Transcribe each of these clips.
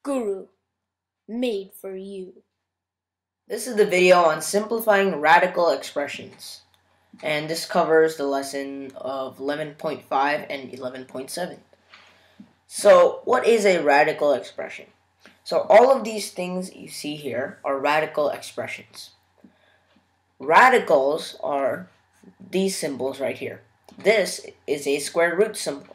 Guru, made for you. This is the video on simplifying radical expressions, and this covers the lesson of 11.5 and 11.7. So, what is a radical expression? So, all of these things you see here are radical expressions. Radicals are these symbols right here. This is a square root symbol.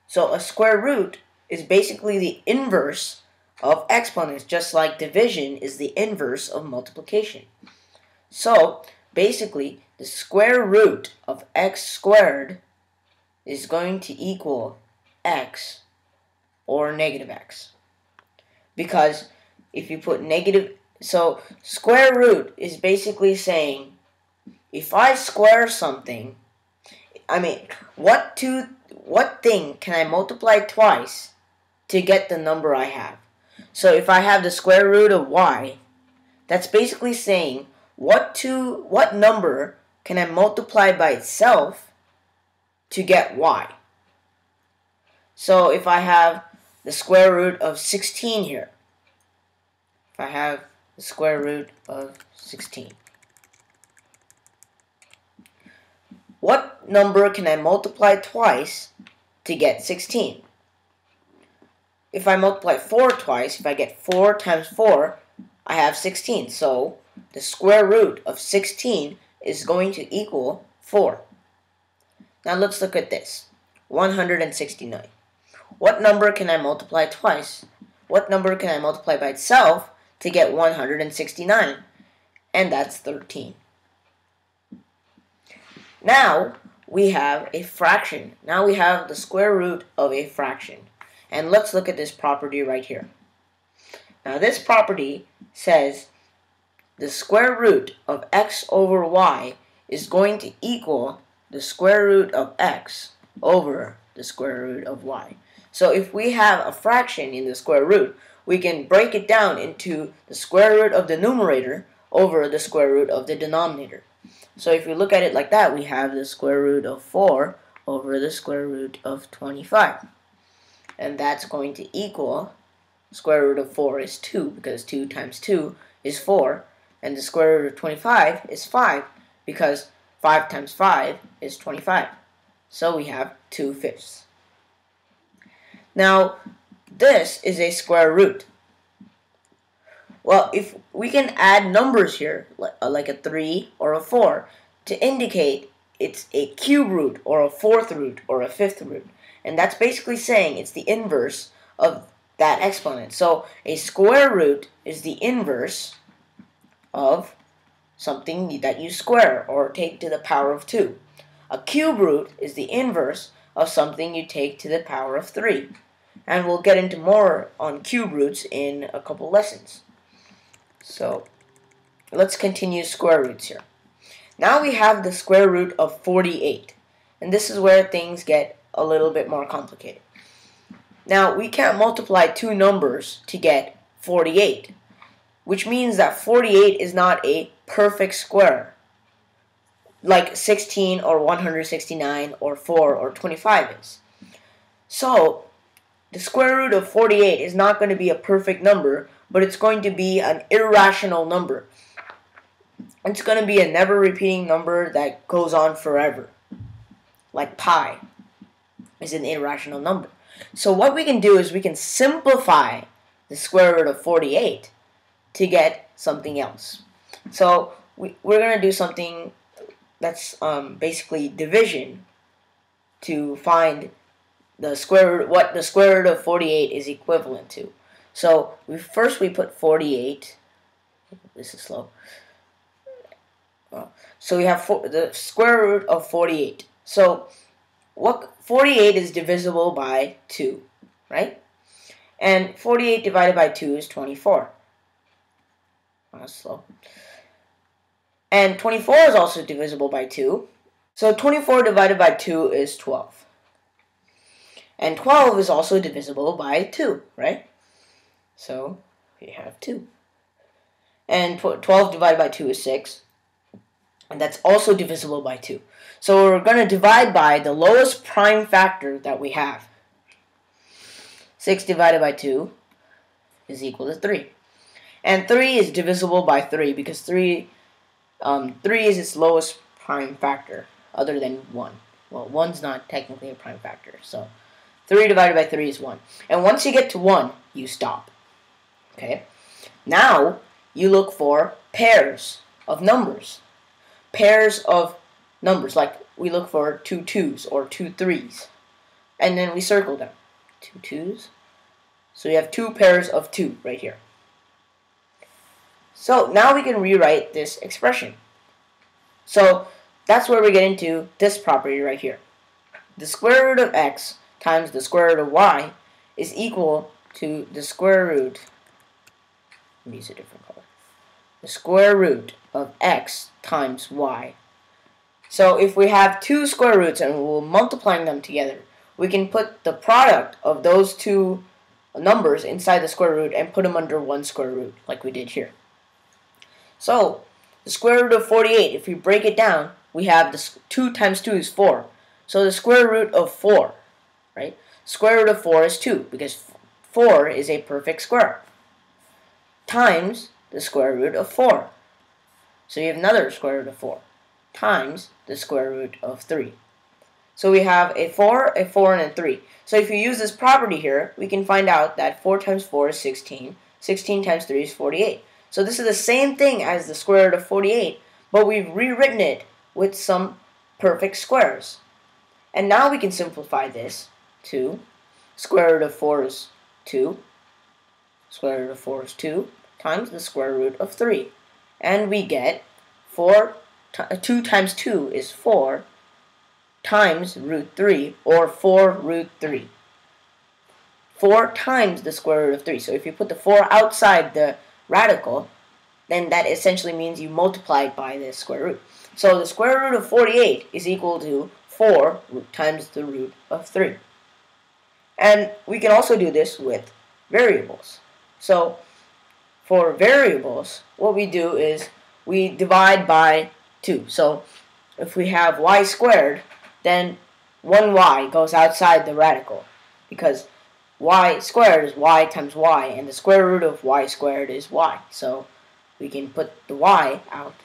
So, a square root is basically the inverse of exponents, just like division is the inverse of multiplication. So, basically, the square root of x squared is going to equal x or negative x. Because if you put negative, so square root is basically saying, if I square something, what thing can I multiply twice to get the number I have? So if I have the square root of y, that's basically saying what number can I multiply by itself to get y. So if I have the square root of 16 here, if I have the square root of 16, what number can I multiply twice to get 16? If I multiply 4 twice, if I get 4 times 4, I have 16. So the square root of 16 is going to equal 4. Now let's look at this. 169. What number can I multiply twice? What number can I multiply by itself to get 169? And that's 13. Now we have a fraction. Now we have the square root of a fraction. And let's look at this property right here. Now this property says the square root of x over y is going to equal the square root of x over the square root of y. So if we have a fraction in the square root, we can break it down into the square root of the numerator over the square root of the denominator. So if we look at it like that, we have the square root of 4 over the square root of 25. And that's going to equal, square root of 4 is 2, because 2 times 2 is 4. And the square root of 25 is 5, because 5 times 5 is 25. So we have 2/5. Now, this is a square root. Well, if we can add numbers here, like a 3 or a 4, to indicate it's a cube root or a fourth root or a fifth root. And that's basically saying it's the inverse of that exponent. So a square root is the inverse of something that you square or take to the power of 2. A cube root is the inverse of something you take to the power of 3. And we'll get into more on cube roots in a couple lessons. So let's continue square roots here. Now we have the square root of 48. And this is where things get a little bit more complicated. Now, we can't multiply two numbers to get 48, which means that 48 is not a perfect square, like 16 or 169 or 4 or 25 is. So, the square root of 48 is not going to be a perfect number, but it's going to be an irrational number. It's going to be a never repeating number that goes on forever, like pi is an irrational number. So what we can do is we can simplify the square root of 48 to get something else. So we're going to do something that's basically division to find the square root, what the square root of 48 is equivalent to. So first we put 48. This is slow. So we have the square root of 48. So 48 is divisible by 2, right? And 48 divided by 2 is 24. That's slow. And 24 is also divisible by 2. So 24 divided by 2 is 12. And 12 is also divisible by 2, right? So we have 2. And 12 divided by 2 is 6. And that's also divisible by 2. So we're going to divide by the lowest prime factor that we have. 6 divided by 2 is equal to 3. And 3 is divisible by 3 because 3 is its lowest prime factor other than 1. Well, 1's not technically a prime factor, so 3 divided by 3 is 1. And once you get to 1, you stop. Okay? Now, you look for pairs of numbers. Pairs of numbers, like we look for 2 2's or 2 3's. And then we circle them. 2 2's. So we have 2 pairs of 2 right here. So now we can rewrite this expression. So that's where we get into this property right here. The square root of x times the square root of y is equal to the square root, let me use a different color, the square root of x times y. So if we have 2 square roots and we're multiplying them together, we can put the product of those 2 numbers inside the square root and put them under one square root, like we did here. So the square root of 48, if we break it down, we have this 2 times 2 is 4. So the square root of 4, right? Square root of 4 is 2 because 4 is a perfect square. Times the square root of 4. So you have another square root of 4 times the square root of 3. So we have a 4, and a 3. So if you use this property here, we can find out that 4 times 4 is 16. 16 times 3 is 48. So this is the same thing as the square root of 48, but we've rewritten it with some perfect squares. And now we can simplify this to square root of 4 is 2. Square root of 4 is 2 times the square root of 3. And we get 2 times 2 is 4 times root 3, or 4 root 3. 4 times the square root of 3. So if you put the 4 outside the radical, then that essentially means you multiply it by the square root. So the square root of 48 is equal to 4 times the root of 3. And we can also do this with variables. So for variables, what we do is we divide by 2. So if we have y squared, then 1y goes outside the radical because y squared is y times y, and the square root of y squared is y. So we can put the y out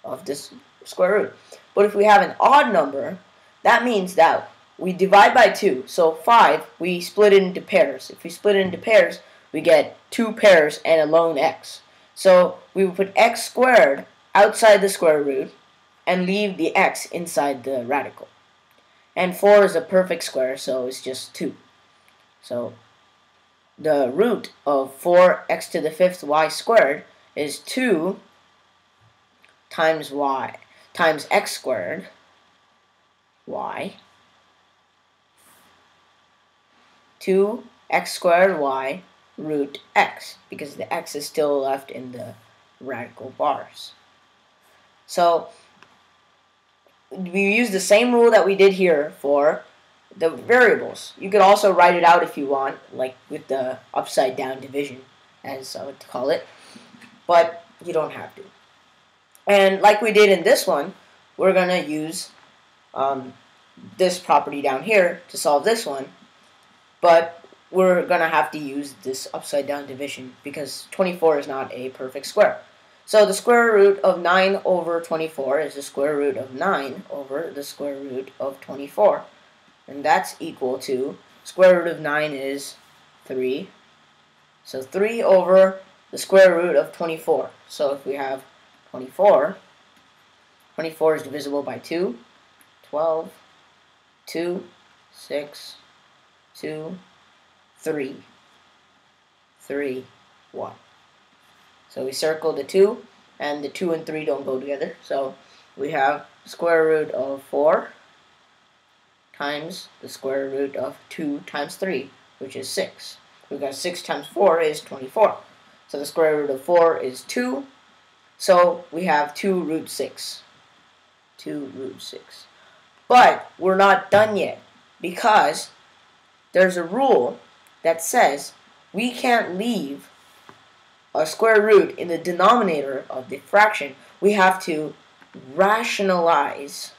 of this square root. But if we have an odd number, that means that we divide by 2. So 5, we split it into pairs. If we split it into pairs, we get 2 pairs and a lone x. So we would put x squared outside the square root and leave the x inside the radical. And 4 is a perfect square, so it's just 2. So the root of 4x to the 5th y squared is 2 times y times x squared y, 2x squared y root x, because the x is still left in the radical bars. So we use the same rule that we did here for the variables. You could also write it out if you want, like with the upside down division, as I would call it, but you don't have to. And like we did in this one, we're going to use this property down here to solve this one, but we're going to have to use this upside down division because 24 is not a perfect square. So the square root of 9 over 24 is the square root of 9 over the square root of 24. And that's equal to, square root of 9 is 3. So 3 over the square root of 24. So if we have 24, 24 is divisible by 2, 12, 2, 6, 2, 3, 3, 1. So we circle the 2, and the 2 and 3 don't go together. So we have square root of 4 times the square root of 2 times 3, which is 6. Because 6 times 4 is 24. So the square root of 4 is 2. So we have 2 root 6. 2 root 6. But we're not done yet, because there's a rule that says we can't leave a square root in the denominator of the fraction. We have to rationalize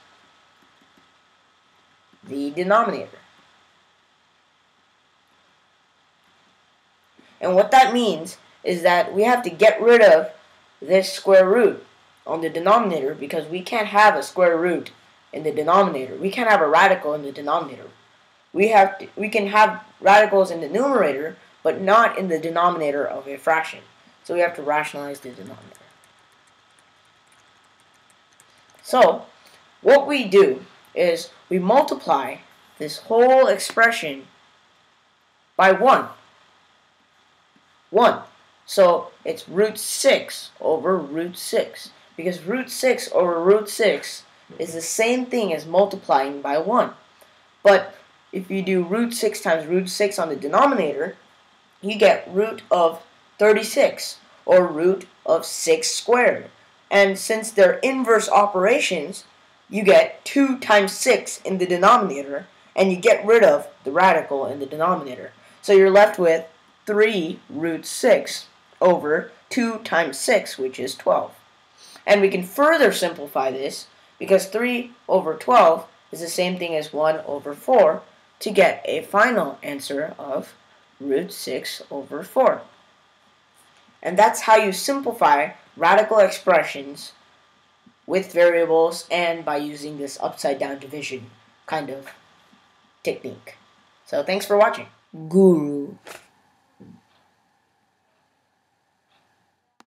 the denominator. And what that means is that we have to get rid of this square root on the denominator, because we can't have a square root in the denominator. We can't have a radical in the denominator. We can have radicals in the numerator, but not in the denominator of a fraction. So we have to rationalize the denominator. So what we do is we multiply this whole expression by 1. 1. So it's root 6 over root 6. Because root 6 over root 6 is the same thing as multiplying by 1. But if you do root 6 times root 6 on the denominator, you get root of 36, or root of 6 squared. And since they're inverse operations, you get 2 times 6 in the denominator, and you get rid of the radical in the denominator. So you're left with 3 root 6 over 2 times 6, which is 12. And we can further simplify this, because 3 over 12 is the same thing as 1 over 4, to get a final answer of root 6 over 4. And that's how you simplify radical expressions with variables and by using this upside down division kind of technique. So thanks for watching. Guru.